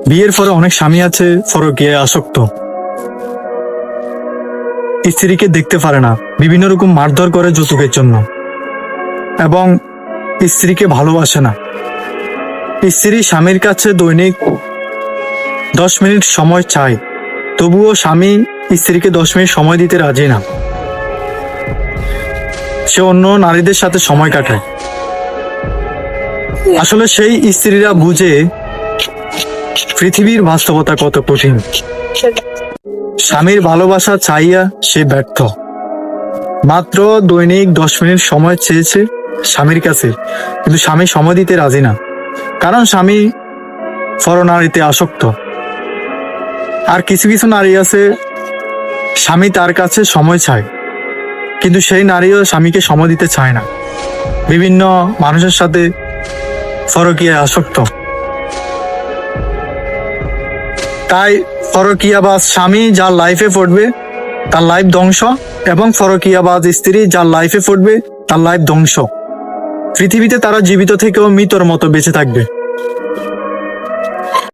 বিয়ের পরে অনেক স্বামী আছে পরকীয়ায় আসক্ত, স্ত্রীকে দেখতে পারে না, বিভিন্ন রকম মারধর করে যৌতুকের জন্য, এবং স্ত্রীকে ভালোবাসে না। স্ত্রী স্বামীর কাছে দৈনিক 10 মিনিট সময় চায়, তবুও স্বামী স্ত্রীকে 10 মিনিট সময় দিতে রাজি না। সে অন্য নারীদের সাথে সময় কাটায়। আসলে সেই স্ত্রীরা বুঝে পৃথিবীর বাস্তবতা কত কঠিন। স্বামীর ভালোবাসা চাইয়া সে ব্যর্থ। মাত্র দৈনিক 10 মিনিট সময় চেয়েছে স্বামীর কাছে, কিন্তু স্বামী সময় দিতে রাজি না, কারণ স্বামী পরনারীতে আসক্ত। আর কিছু কিছু নারী আছে, স্বামী তার কাছে সময় চায়, কিন্তু সেই নারীও স্বামীকে সময় দিতে চায় না, বিভিন্ন মানুষের সাথে পরকীয়ায় আসক্ত। তাই পরকীয়াবাজ স্বামী যার লাইফে পড়বে তার লাইফ ধ্বংস, এবং পরকীয়াবাজ স্ত্রী যার লাইফে পড়বে তার লাইফ ধ্বংস। পৃথিবীতে তারা জীবিত থেকেও মৃতর মতো বেঁচে থাকবে।